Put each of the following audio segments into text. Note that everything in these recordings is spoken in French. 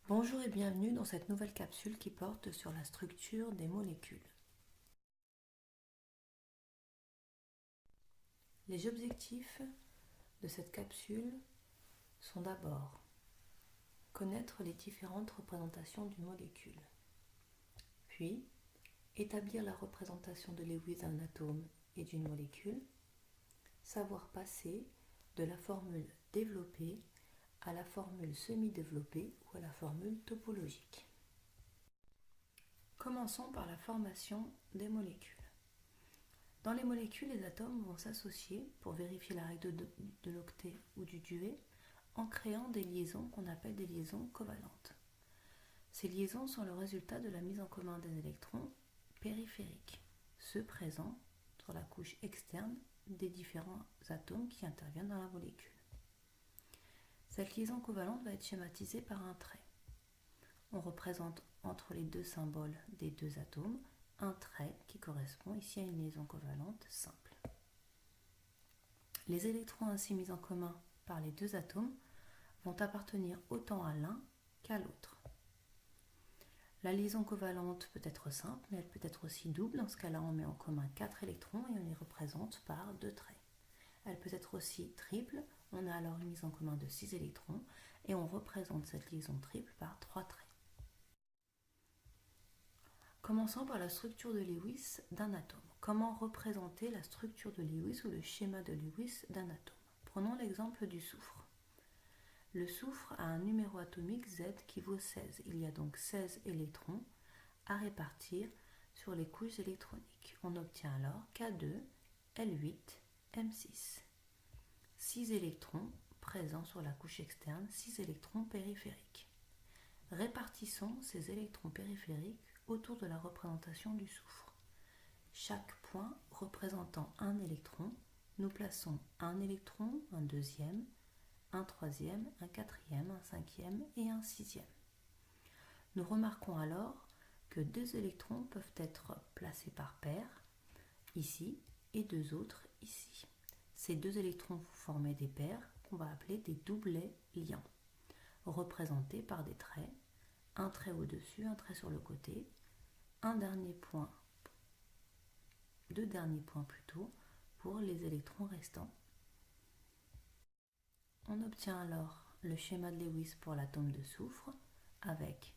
Bonjour et bienvenue dans cette nouvelle capsule qui porte sur la structure des molécules. Les objectifs de cette capsule sont d'abord connaître les différentes représentations d'une molécule, puis établir la représentation de Lewis d'un atome et d'une molécule, savoir passer de la formule développée à la formule semi-développée ou à la formule topologique. Commençons par la formation des molécules. Dans les molécules, les atomes vont s'associer pour vérifier la règle de l'octet ou du duet en créant des liaisons qu'on appelle des liaisons covalentes. Ces liaisons sont le résultat de la mise en commun des électrons périphériques, ceux présents sur la couche externe des différents atomes qui interviennent dans la molécule. Cette liaison covalente va être schématisée par un trait. On représente entre les deux symboles des deux atomes un trait qui correspond ici à une liaison covalente simple. Les électrons ainsi mis en commun par les deux atomes vont appartenir autant à l'un qu'à l'autre. La liaison covalente peut être simple, mais elle peut être aussi double. Dans ce cas-là, on met en commun 4 électrons et on les représente par 2 traits. Elle peut être aussi triple. On a alors une mise en commun de 6 électrons et on représente cette liaison triple par 3 traits. Commençons par la structure de Lewis d'un atome. Comment représenter la structure de Lewis ou le schéma de Lewis d'un atome? Prenons l'exemple du soufre. Le soufre a un numéro atomique Z qui vaut 16. Il y a donc 16 électrons à répartir sur les couches électroniques. On obtient alors K2, L8, M6. 6 électrons présents sur la couche externe, 6 électrons périphériques. Répartissons ces électrons périphériques autour de la représentation du soufre. Chaque point représentant un électron, nous plaçons un électron, un deuxième, un troisième, un quatrième, un cinquième et un sixième. Nous remarquons alors que 2 électrons peuvent être placés par paire, ici, et 2 autres ici. Ces 2 électrons vont former des paires qu'on va appeler des doublets liants, représentés par des traits, un trait au-dessus, un trait sur le côté, un dernier point, 2 derniers points plutôt, pour les électrons restants. On obtient alors le schéma de Lewis pour l'atome de soufre avec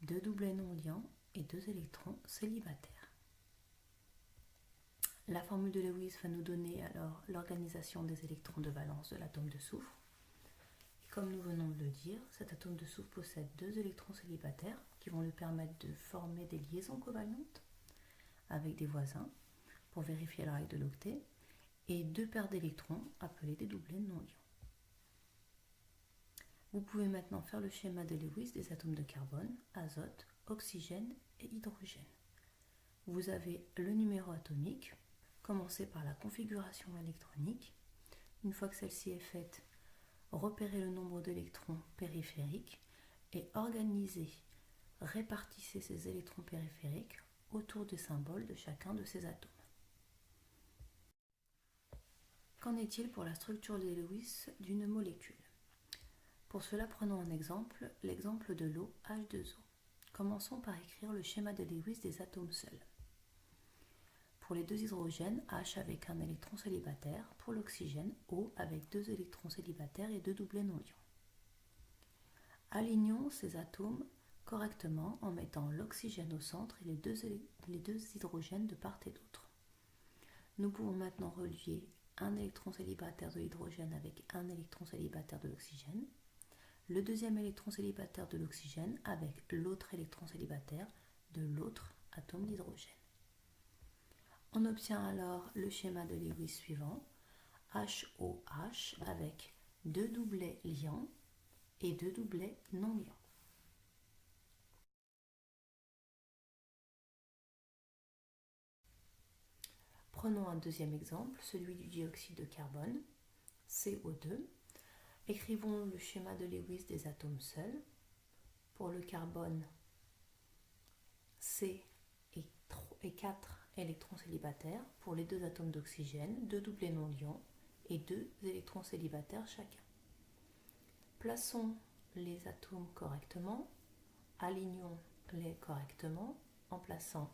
2 doublets non liants et 2 électrons célibataires. La formule de Lewis va nous donner alors l'organisation des électrons de valence de l'atome de soufre. Et comme nous venons de le dire, cet atome de soufre possède 2 électrons célibataires qui vont lui permettre de former des liaisons covalentes avec des voisins pour vérifier la règle de l'octet et 2 paires d'électrons appelés des doublets non liants. Vous pouvez maintenant faire le schéma de Lewis des atomes de carbone, azote, oxygène et hydrogène. Vous avez le numéro atomique, commencez par la configuration électronique. Une fois que celle-ci est faite, repérez le nombre d'électrons périphériques et organisez, répartissez ces électrons périphériques autour des symboles de chacun de ces atomes. Qu'en est-il pour la structure de Lewis d'une molécule? Pour cela, prenons un exemple, l'exemple de l'eau H2O. Commençons par écrire le schéma de Lewis des atomes seuls. Pour les 2 hydrogènes, H avec un électron célibataire. Pour l'oxygène, O avec 2 électrons célibataires et 2 doublets non liants. Alignons ces atomes correctement en mettant l'oxygène au centre et les deux hydrogènes de part et d'autre. Nous pouvons maintenant relier un électron célibataire de l'hydrogène avec un électron célibataire de l'oxygène, le deuxième électron célibataire de l'oxygène avec l'autre électron célibataire de l'autre atome d'hydrogène. On obtient alors le schéma de Lewis suivant, HOH avec 2 doublets liants et 2 doublets non liants. Prenons un deuxième exemple, celui du dioxyde de carbone, CO2. Écrivons le schéma de Lewis des atomes seuls. Pour le carbone, C et 4 électrons célibataires. Pour les 2 atomes d'oxygène, 2 doublets non liants et 2 électrons célibataires chacun. Plaçons les atomes correctement, alignons-les correctement en plaçant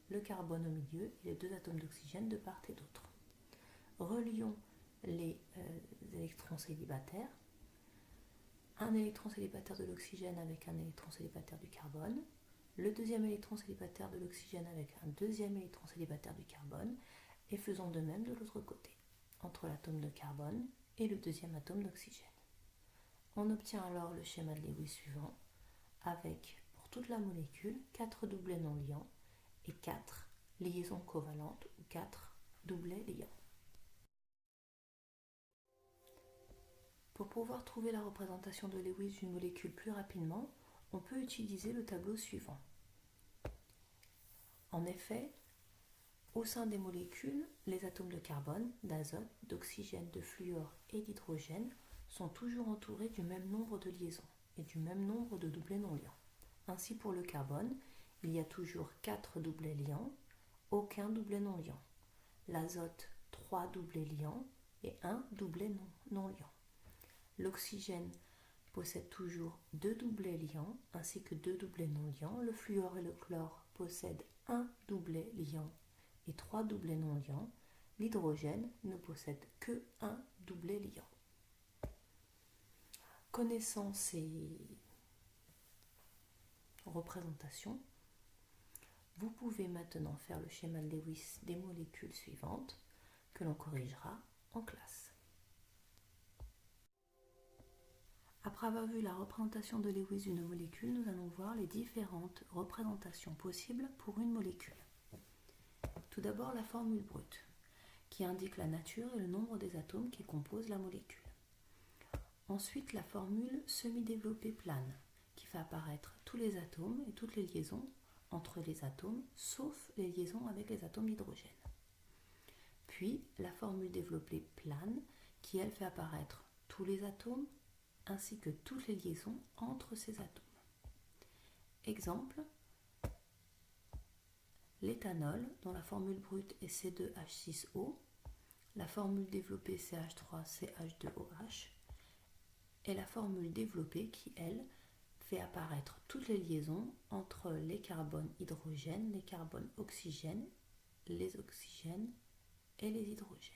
le carbone au milieu et les 2 atomes d'oxygène de part et d'autre. Relions les électrons célibataires, un électron célibataire de l'oxygène avec un électron célibataire du carbone, le deuxième électron célibataire de l'oxygène avec un deuxième électron célibataire du carbone, et faisons de même de l'autre côté, entre l'atome de carbone et le deuxième atome d'oxygène. On obtient alors le schéma de Lewis suivant, avec, pour toute la molécule, 4 doublets non liants et 4 liaisons covalentes ou 4 doublets liants. Pour pouvoir trouver la représentation de Lewis d'une molécule plus rapidement, on peut utiliser le tableau suivant. En effet, au sein des molécules, les atomes de carbone, d'azote, d'oxygène, de fluor et d'hydrogène sont toujours entourés du même nombre de liaisons et du même nombre de doublets non liants. Ainsi pour le carbone, il y a toujours 4 doublets liants, aucun doublet non liant. L'azote, 3 doublets liants et 1 doublet non liant. L'oxygène possède toujours 2 doublets liants ainsi que 2 doublets non liants. Le fluor et le chlore possèdent 1 doublet liant et 3 doublets non liants. L'hydrogène ne possède que 1 doublet liant. Connaissant ces représentations, vous pouvez maintenant faire le schéma de Lewis des molécules suivantes que l'on corrigera en classe. Après avoir vu la représentation de Lewis d'une molécule, nous allons voir les différentes représentations possibles pour une molécule. Tout d'abord la formule brute, qui indique la nature et le nombre des atomes qui composent la molécule. Ensuite la formule semi-développée plane, qui fait apparaître tous les atomes et toutes les liaisons entre les atomes, sauf les liaisons avec les atomes d'hydrogène. Puis la formule développée plane, qui elle fait apparaître tous les atomes, ainsi que toutes les liaisons entre ces atomes. Exemple, l'éthanol, dont la formule brute est C2H6O, la formule développée CH3CH2OH, et la formule développée qui, elle, fait apparaître toutes les liaisons entre les carbones hydrogène, les carbones oxygène, les oxygènes et les hydrogènes.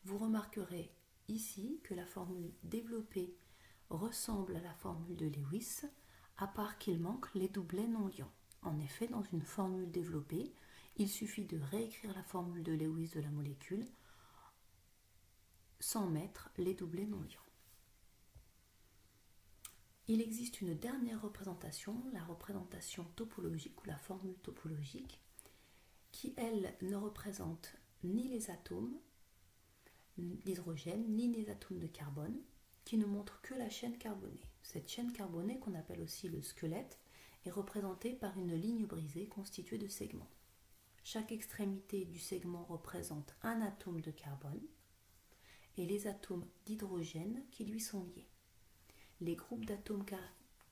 Vous remarquerez ici que la formule développée ressemble à la formule de Lewis, à part qu'il manque les doublets non liants. En effet, dans une formule développée, il suffit de réécrire la formule de Lewis de la molécule sans mettre les doublets non liants. Il existe une dernière représentation, la représentation topologique ou la formule topologique, qui, elle, ne représente ni les atomes d'hydrogène, ni les atomes de carbone, qui ne montre que la chaîne carbonée. Cette chaîne carbonée, qu'on appelle aussi le squelette, est représentée par une ligne brisée constituée de segments. Chaque extrémité du segment représente un atome de carbone et les atomes d'hydrogène qui lui sont liés. Les groupes d'atomes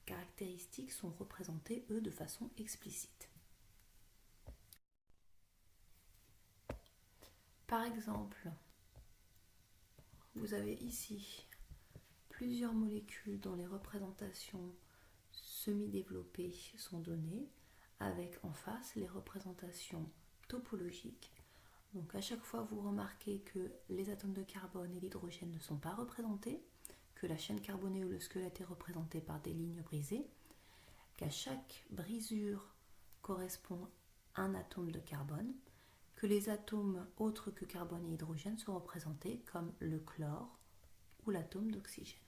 caractéristiques sont représentés, eux, de façon explicite. Par exemple, vous avez ici plusieurs molécules dont les représentations semi-développées sont données, avec en face les représentations topologiques. Donc à chaque fois, vous remarquez que les atomes de carbone et l'hydrogène ne sont pas représentés, que la chaîne carbonée ou le squelette est représenté par des lignes brisées, qu'à chaque brisure correspond un atome de carbone, que les atomes autres que carbone et hydrogène sont représentés comme le chlore ou l'atome d'oxygène.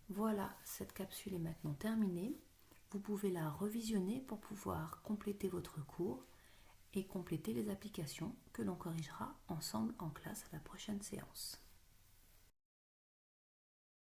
Voilà, cette capsule est maintenant terminée. Vous pouvez la revisionner pour pouvoir compléter votre cours et compléter les applications que l'on corrigera ensemble en classe à la prochaine séance.